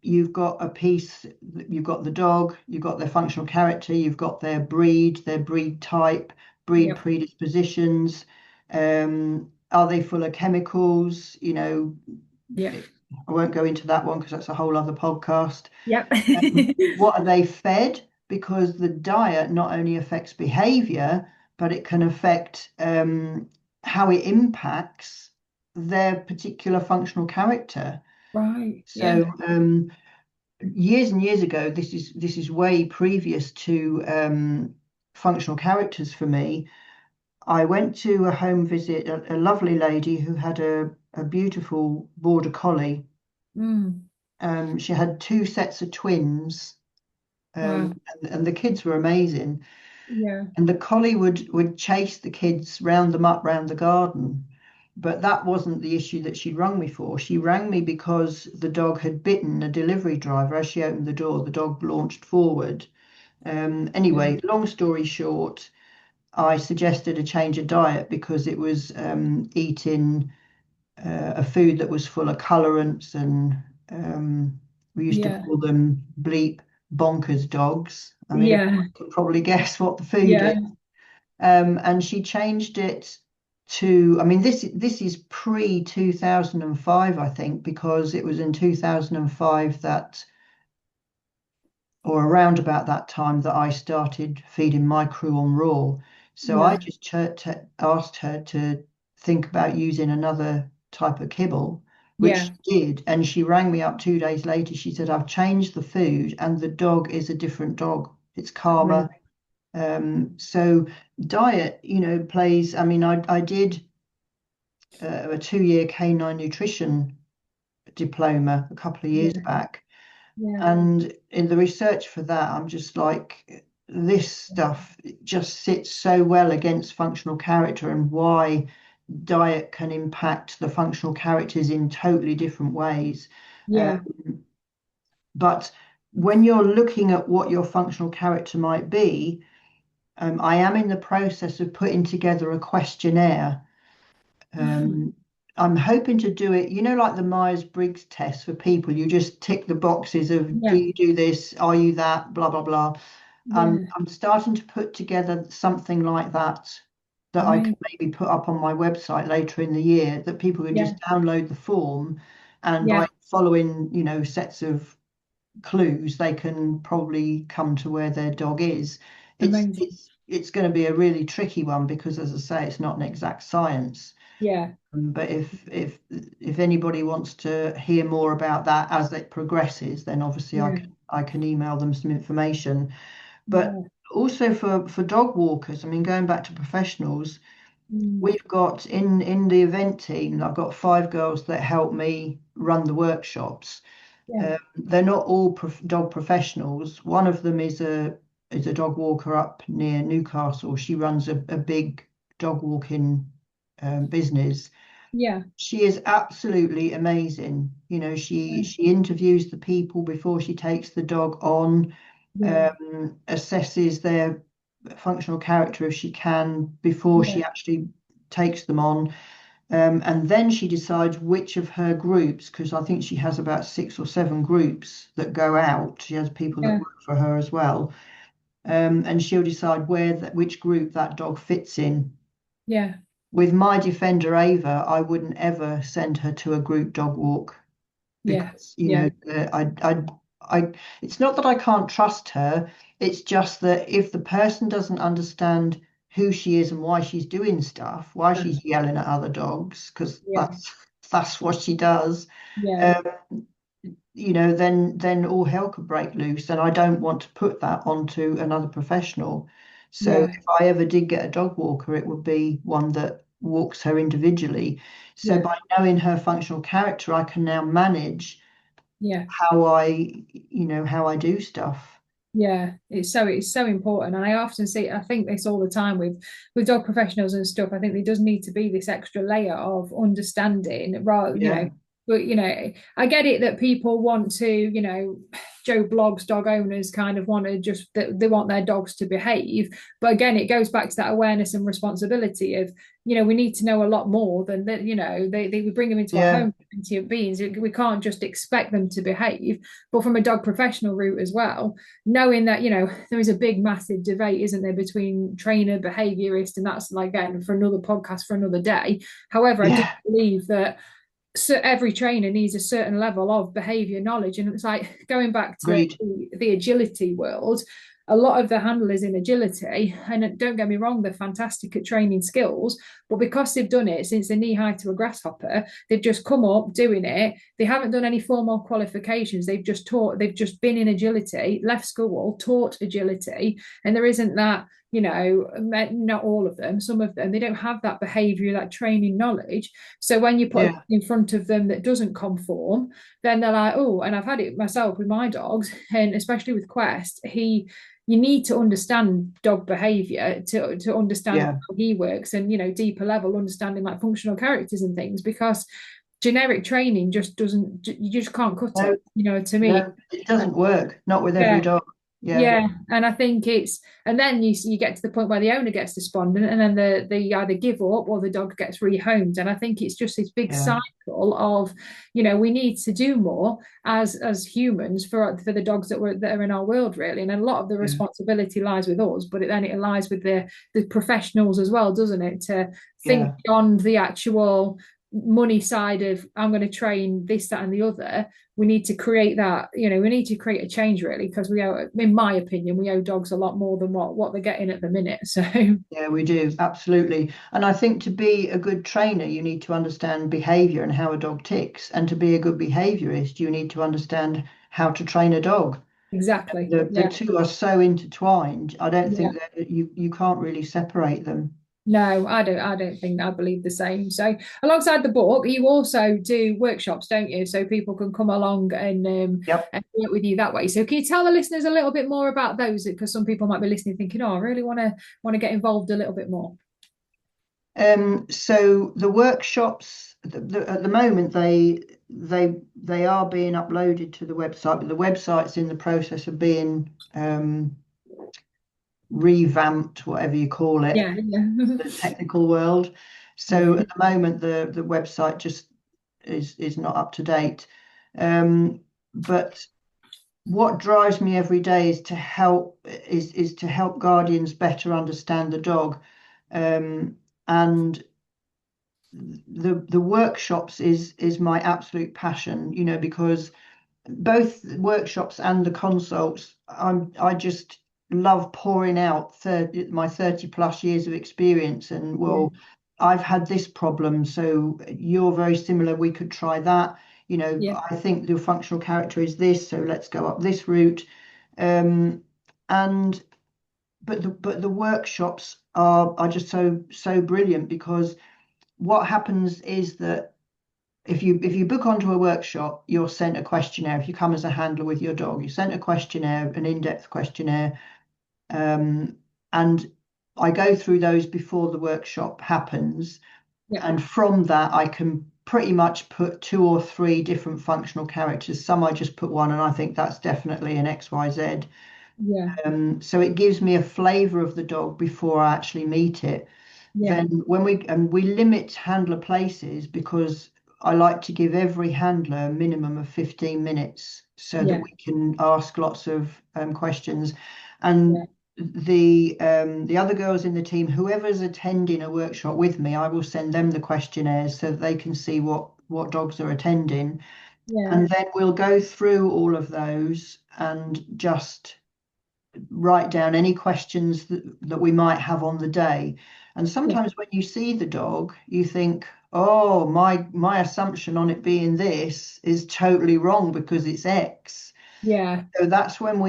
you've got a piece, you've got the dog, you've got their functional character, you've got their breed type, breed yeah, predispositions. Are they full of chemicals? yeah, I won't go into that one because that's a whole other podcast. yeah. What are they fed? Because the diet not only affects behavior, but it can affect how it impacts their particular functional character. Right. So Yeah. years and years ago, this is way previous to functional characters for me. I went to a home visit, a lovely lady who had a beautiful border collie. Mm. She had two sets of twins, Wow. and the kids were amazing. Yeah. And the collie would chase the kids, round them up round the garden. But that wasn't the issue that she rang me for. She rang me because the dog had bitten a delivery driver. As she opened the door, the dog launched forward. Yeah. Anyway, long story short, I suggested a change of diet because it was eating a food that was full of colorants, and we used to Yeah. call them bleep bonkers dogs. I mean, everyone Yeah. can probably guess what the food is. Yeah. And she changed it to, I mean, this is pre 2005, I think, because it was in 2005 that, or around about that time, that I started feeding my crew on raw. So I Yeah. just asked her to think about using another type of kibble, which Yeah. she did. And she rang me up 2 days later. She said, I've changed the food and the dog is a different dog. It's calmer. Amazing. So diet, plays. I mean, I did a 2-year canine nutrition diploma a couple of years Yeah. back. Yeah. And in the research for that, I'm just like, this stuff just sits so well against functional character and why diet can impact the functional characters in totally different ways. Yeah. Um, but when you're looking at what your functional character might be, I am in the process of putting together a questionnaire. Oh, Um, I'm hoping to do it, like the Myers-Briggs test for people. You just tick the boxes of, do yeah. you do this? Are you that? Blah, blah, blah. Yeah. I'm starting to put together something like that that I can Amazing. maybe put up on my website later in the year, that people can Yeah. just download the form, and by Yeah. following, sets of clues, they can probably come to where their dog is. It's Amazing. it's it's going to be a really tricky one because, as I say, it's not an exact science. Yeah. But if anybody wants to hear more about that as it progresses, then obviously I Yeah. can I can email them some information. But Yeah. also for dog walkers, I mean, going back to professionals, Mm. we've got in the event team, I've got 5 girls that help me run the workshops. Yeah. They're not all dog professionals. One of them is a dog walker up near Newcastle. She runs a big dog walking business. Yeah. She is absolutely amazing. She interviews the people before she takes the dog on, Yeah. assesses their functional character if she can before Yeah. she actually takes them on. And then she decides which of her groups, because I think she has about 6 or 7 groups that go out. She has people that Yeah. work for her as well. And she'll decide which group that dog fits in. Yeah. With my defender Ava, I wouldn't ever send her to a group dog walk Yeah. because, Yeah. it's not that I can't trust her. It's just that if the person doesn't understand who she is and why she's doing stuff, why Yeah. she's yelling at other dogs, because Yeah. that's what she does, Yeah. um, then all hell could break loose, and I don't want to put that onto another professional. So Yeah. if I ever did get a dog walker, it would be one that walks her individually. So Yeah. by knowing her functional character, I can now manage Yeah. how how I do stuff. Yeah, it's so important, and I often see, I think this all the time with dog professionals and stuff. I think there does need to be this extra layer of understanding, rather, Yeah, but I get it that people want to, Joe Blogs dog owners kind of want to just they want their dogs to behave, but again, it goes back to that awareness and responsibility of, we need to know a lot more than that. They we bring them into our yeah, home, sentient beings. We can't just expect them to behave, but from a dog professional route as well, knowing that there is a big massive debate, isn't there, between trainer, behaviorist, and that's, like, again, for another podcast for another day. However, I do yeah. believe that, so every trainer needs a certain level of behavior knowledge, and it's like going back to Agreed. the agility world. A lot of the handlers in agility, and don't get me wrong, they're fantastic at training skills, but because they've done it since they're knee high to a grasshopper, they've just come up doing it. They haven't done any formal qualifications. They've just been in agility, left school, taught agility, and there isn't that, not all of them, some of them, they don't have that behavior, that training knowledge. So when you put a Yeah, in front of them that doesn't conform, then they're like, oh, and I've had it myself with my dogs, and especially with Quest, you need to understand dog behavior to understand yeah. how he works, and deeper level understanding, like functional characters and things, because generic training just doesn't, you just can't cut it, No, to me. no, it doesn't work. Not with every Yeah, dog. Yeah, yeah, and I think and then you get to the point where the owner gets despondent, and then they either give up or the dog gets rehomed, and I think it's just this big yeah, cycle of, we need to do more as humans for the dogs that are in our world, really, and a lot of the yeah, responsibility lies with us, but then it lies with the professionals as well, doesn't it, to think yeah. beyond the actual money side of, I'm going to train this, that, and the other. We need to create that, we need to create a change, really, because we owe, in my opinion, we owe dogs a lot more than what they're getting at the minute. So Yeah, we do, absolutely. And I think to be a good trainer, you need to understand behavior and how a dog ticks. And to be a good behaviorist, you need to understand how to train a dog. exactly, The yeah, two are so intertwined. I don't yeah. think that you can't really separate them. No, I don't think, I believe the same. So alongside the book, you also do workshops, don't you? So people can come along Yep. and work with you that way. So can you tell the listeners a little bit more about those? Because some people might be listening thinking, oh, I really want to get involved a little bit more. So the workshops, at the moment, they are being uploaded to the website, but the website's in the process of being revamped, whatever you call it, Yeah, yeah. the technical world. So Yeah, at the moment, the website just is not up to date. But what drives me every day is to help guardians better understand the dog. And the workshops is my absolute passion, because both workshops and the consults, I just love pouring out my 30 plus years of experience, and, yeah, well, I've had this problem, so you're very similar, we could try that. yeah, I think the functional character is this, so let's go up this route. um, and but the workshops are just so brilliant, because what happens is that if you book onto a workshop, you're sent a questionnaire. If you come as a handler with your dog, you're sent a questionnaire, an in-depth questionnaire, and I go through those before the workshop happens. yeah, And from that, I can pretty much put two or three different functional characters. Some I just put one, and I think that's definitely an XYZ. yeah, So it gives me a flavour of the dog before I actually meet it. yeah, Then when we limit handler places, because I like to give every handler a minimum of 15 minutes so that yeah, we can ask lots of questions. yeah, And the other girls in the team, whoever's attending a workshop with me, I will send them the questionnaires so that they can see what dogs are attending. yeah, And then we'll go through all of those and just write down any questions that we might have on the day. And yeah, sometimes when you see the dog, you think, oh, my assumption on it being this is totally wrong because it's X. yeah, So that's when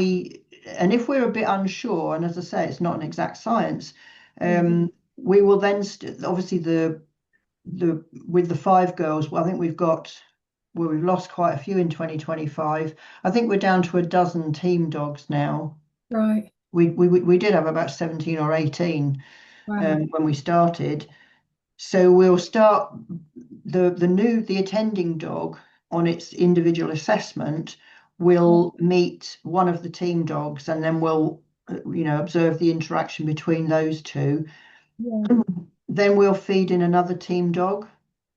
and if we're a bit unsure, and as I say, it's not an exact science, yeah, we will then obviously the with the five girls, well, I think we've got well, we've lost quite a few in 2025. I think we're down to a dozen team dogs now. Right. We did have about 17 or 18 Wow. when we started. So we'll start the attending dog on its individual assessment Yeah. will meet one of the team dogs, and then we'll observe the interaction between those two. Yeah. Then we'll feed in another team dog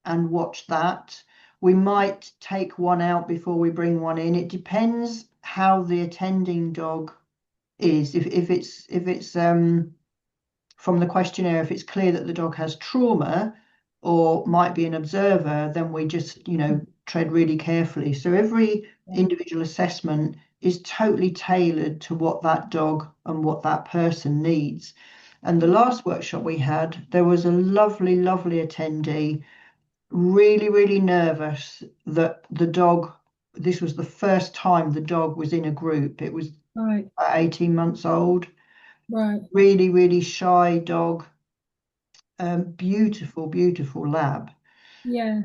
and watch that. We might take one out before we bring one in. It depends how the attending dog is. If it's from the questionnaire, if it's clear that the dog has trauma or might be an observer, then we just, tread really carefully. So every individual assessment is totally tailored to what that dog and what that person needs. And the last workshop we had, there was a lovely, lovely attendee, really, really nervous that the dog, this was the first time the dog was in a group. It was Right. 18 months old, Right. really, really shy dog, beautiful, beautiful lab. Yeah.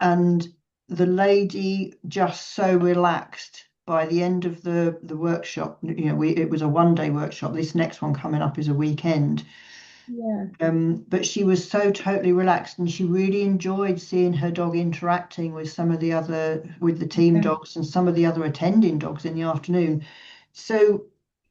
And the lady just so relaxed by the end of the workshop. It was a 1 day workshop. This next one coming up is a weekend. Yeah. But she was so totally relaxed, and she really enjoyed seeing her dog interacting with with the team Yeah. dogs and some of the other attending dogs in the afternoon. So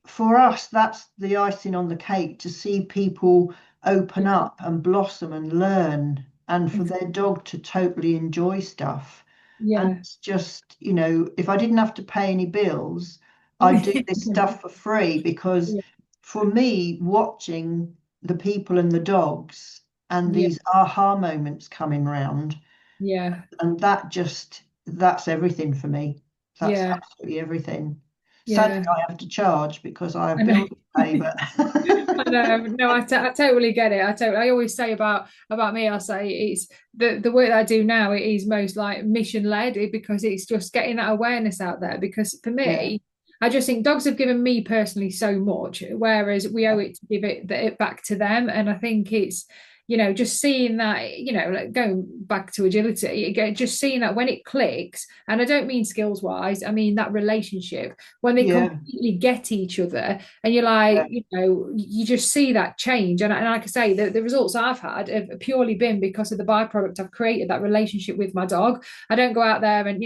for us, that's the icing on the cake, to see people open up and blossom and learn, and for their dog to totally enjoy stuff. And Yeah. it's just, if I didn't have to pay any bills, I'd do this stuff for free, because Yeah. for me, watching the people and the dogs and Yeah. these aha moments coming round, Yeah. and that's everything for me. That's Yeah. absolutely everything. Sadly, Yeah. I have to charge because I I have know. bills to pay, but I know. No, I totally get it. I always say about me, I say it's the work that I do now, it is most like mission led, because it's just getting that awareness out there. Because for yeah, me, I just think dogs have given me personally so much, whereas we owe it to give it back to them. And I think it's, just seeing that, like going back to agility again, just seeing that when it clicks, and I don't mean skills wise, I mean that relationship, when they yeah, completely get each other, and you're yeah, like, you just see that change. And like I say, the results I've had have purely been because of the byproduct I've created, that relationship with my dog. I don't go out there and,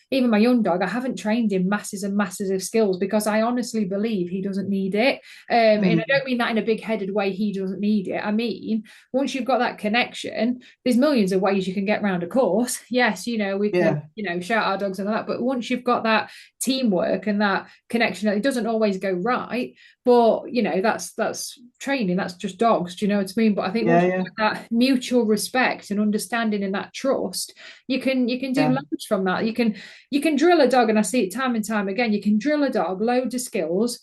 even my young dog, I haven't trained him masses and masses of skills, because I honestly believe he doesn't need it. And I mm, don't mean that in a big headed way, he doesn't need it. I mean, once you've got that connection, there's millions of ways you can get around a course. Yes, we can, yeah, shout our dogs and all that. But once you've got that teamwork and that connection, it doesn't always go right, but that's training, that's just dogs, do you know what I mean? But I think yeah, once you've yeah, got that mutual respect and understanding and that trust, you can do yeah, loads from that. You can drill a dog, and I see it time and time again, you can drill a dog loads of skills,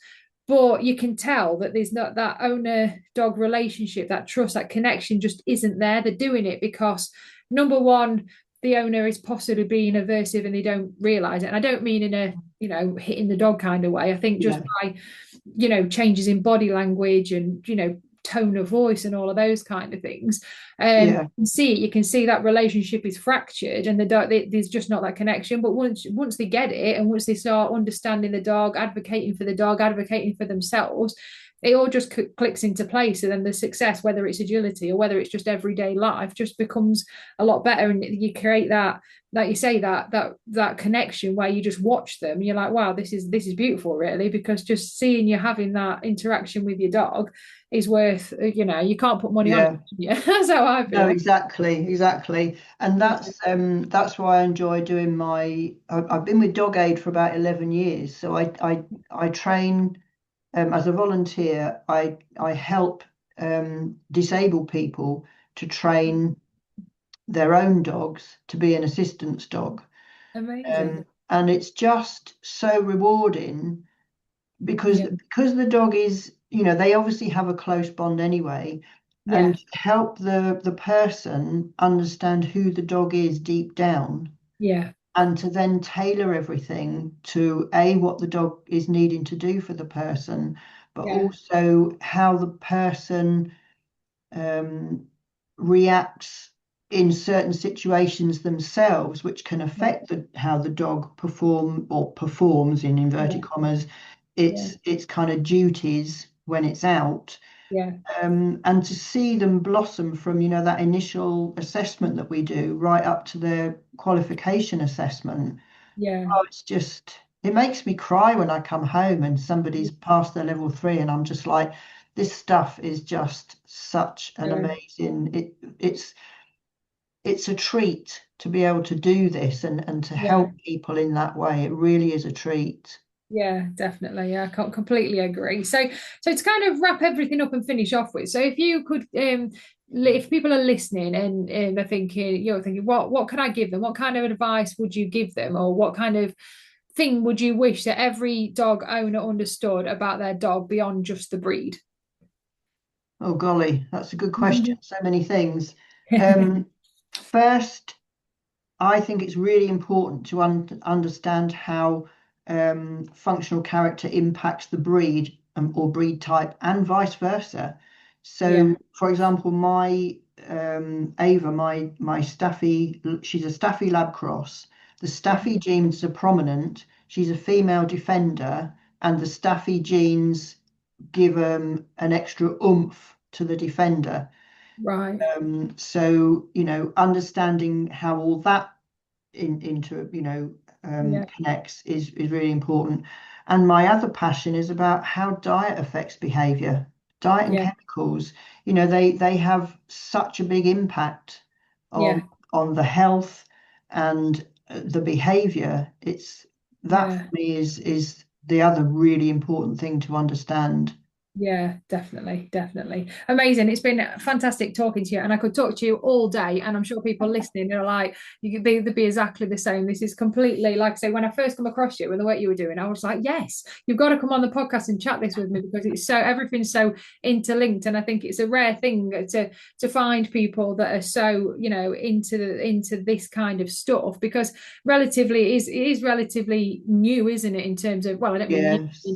but you can tell that there's not that owner dog relationship, that trust, that connection just isn't there. They're doing it because, number one, the owner is possibly being aversive and they don't realize it. And I don't mean in a, hitting the dog kind of way. I think just yeah, by, changes in body language and, tone of voice and all of those kind of things. yeah, You can see that relationship is fractured, and there's just not that connection. But once they get it, and once they start understanding the dog, advocating for the dog, advocating for themselves, it all just clicks into place. And then the success, whether it's agility or whether it's just everyday life, just becomes a lot better. And you create that, like you say, that connection where you just watch them and you're like, wow, this is beautiful, really, because just seeing you having that interaction with your dog is worth, you can't put money on it. yeah. Yeah. That's how I No, feel. exactly, exactly. And that's why I enjoy doing I've been with Dog Aid for about 11 years. So I train as a volunteer. I help disabled people to train their own dogs to be an assistance dog. Amazing. And it's just so rewarding, because Yeah. the dog is, they obviously have a close bond anyway, Yeah. and help the person understand who the dog is deep down, Yeah. and to then tailor everything to what the dog is needing to do for the person, but Yeah. also how the person um, reacts in certain situations themselves, which can affect how the dog performs in Yeah, inverted commas, yeah, its kind of duties when it's out. yeah, And to see them blossom from, that initial assessment that we do right up to their qualification assessment. yeah, Oh, it makes me cry when I come home and somebody's passed their level 3 and I'm just like, this stuff is just such an yeah, amazing, it's a treat to be able to do this and to yeah. help people in that way. It really is a treat. Yeah, definitely. Yeah, I can't completely agree. So to kind of wrap everything up and finish off with, so if you could, if people are listening and they're thinking, you're thinking, what can I give them? What kind of advice would you give them, or what kind of thing would you wish that every dog owner understood about their dog beyond just the breed? Oh, golly, that's a good question. So many things. First, I think it's really important to understand how functional character impacts the breed or breed type and vice versa. Yeah, So, for example, my Ava, my Staffy, she's a Staffy Lab cross. The Staffy genes are prominent. She's a female defender, and the Staffy genes give an extra oomph to the defender. right. So, understanding how all that into Yeah, connects is really important. And my other passion is about how diet affects behavior. Diet and yeah, chemicals, they have such a big impact on yeah, the health and the behavior. It's that for yeah. me is the other really important thing to understand. Yeah, definitely, definitely. Amazing. It's been fantastic talking to you, and I could talk to you all day, and I'm sure people listening are like, they'd be exactly the same. This is completely, like I say, when I first come across you and the work you were doing, I was like, yes, you've got to come on the podcast and chat this with me, because everything's so interlinked, and I think it's a rare thing to find people that are so, into this kind of stuff, because it is relatively new, isn't it, in terms of, well, I don't mean new Yes.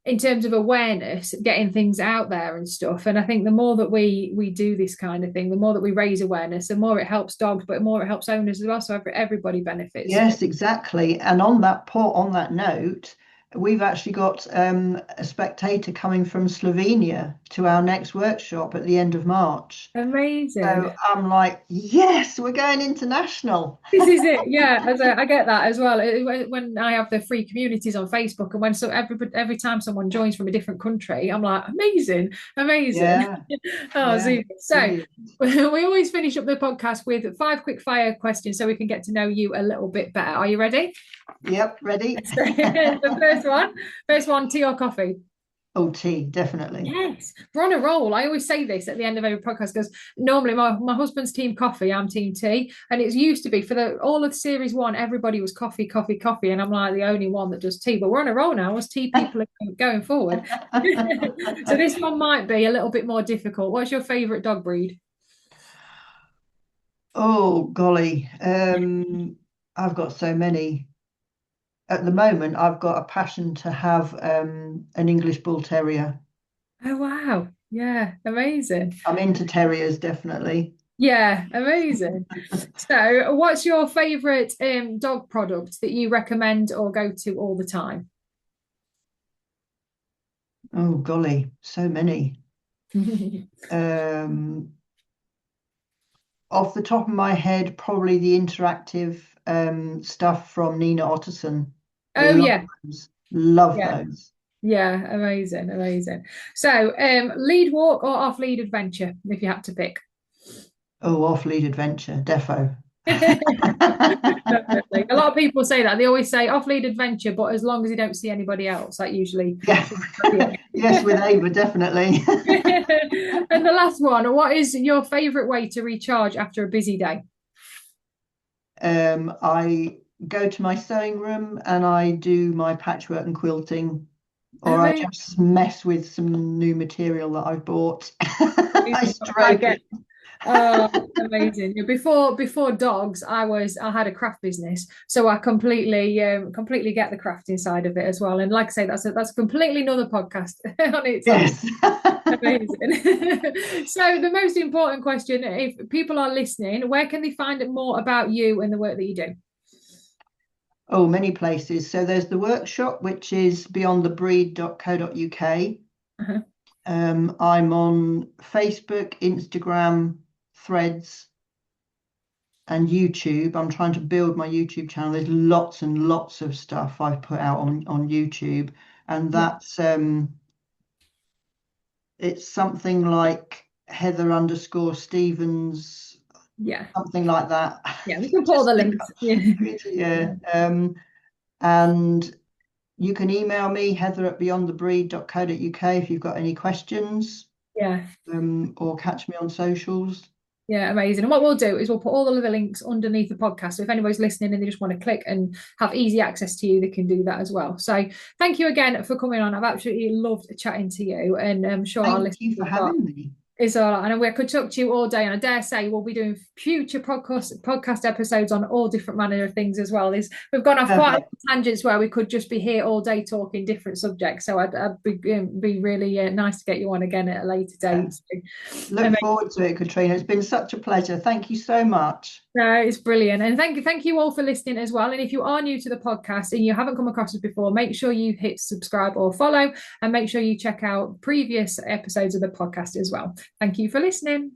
in terms of awareness, getting things out there and stuff. And I think the more that we do this kind of thing, the more that we raise awareness, the more it helps dogs, but the more it helps owners as well. So everybody benefits. Yes, exactly. And on that note, we've actually got a spectator coming from Slovenia to our next workshop at the end of March. So Amazing. I'm like, yes, we're going international. This is it, yeah. I get that as well. When I have the free communities on Facebook, and when every time someone joins from a different country, I'm like, amazing, amazing. Yeah, Oh, yeah, super. So brilliant. we always finish up the podcast with 5 quick fire questions so we can get to know you a little bit better. Are you ready? Yep, ready? So, the first one, tea or coffee? Oh, tea, definitely. Yes, we're on a roll. I always say this at the end of every podcast because normally my husband's team coffee, I'm team tea, and it's used to be for all of series one, everybody was coffee, coffee, coffee, and I'm like the only one that does tea. But we're on a roll now. Us tea people are going forward. So this one might be a little bit more difficult. What's your favourite dog breed? Oh, golly. I've got so many. At the moment, I've got a passion to have an English Bull Terrier. Oh wow, yeah, amazing. I'm into terriers, definitely. Yeah, amazing. So, what's your favourite dog product that you recommend or go to all the time? Oh, golly, so many. Um, Off the top of my head, probably the interactive stuff from Nina Otterson. Oh Love yeah, those. Love yeah, those. yeah, amazing, amazing. So, lead walk or off lead adventure, if you had to pick. Oh, off-lead adventure, defo. Definitely. A lot of people say that. They always say off lead adventure, but as long as you don't see anybody else, that usually Yeah. Yes, with Ava, definitely. And the last one, what is your favourite way to recharge after a busy day? I go to my sewing room and I do my patchwork and quilting, or I Amazing. just mess with some new material that I've bought. I I stroke get it. amazing. Before dogs, I had a craft business, so I completely get the crafting side of it as well. And like I say, that's a completely another podcast on its own. Yes. Amazing. So the most important question, if people are listening, where can they find out more about you and the work that you do? Oh, many places. So there's the workshop, which is beyondthebreed.co.uk. Uh-huh. I'm on Facebook, Instagram, Threads, and YouTube. I'm trying to build my YouTube channel. There's lots and lots of stuff I've put out on YouTube, and Yeah. that's it's something like Heather_Stevens, Yeah. something like that. Yeah. We can put all Just the think, links. Yeah. yeah. And you can email me, heather@beyondthebreed.co.uk, if you've got any questions, Yeah. or catch me on socials. Yeah, amazing. And what we'll do is we'll put all the links underneath the podcast. So if anybody's listening and they just want to click and have easy access to you, they can do that as well. So thank you again for coming on. I've absolutely loved chatting to you, and I'm sure our Thank listeners you for have got. having me. It's all right. And we could talk to you all day. And I dare say we'll be doing future podcast episodes on all different manner of things as well. We've gone off quite a Perfect. tangents where we could just be here all day talking different subjects. So I'd be really nice to get you on again at a later date. Look forward to it, Katrina. It's been such a pleasure. Thank you so much. No, it's brilliant. And thank you all for listening as well. And if you are new to the podcast and you haven't come across us before, make sure you hit subscribe or follow, and make sure you check out previous episodes of the podcast as well. Thank you for listening.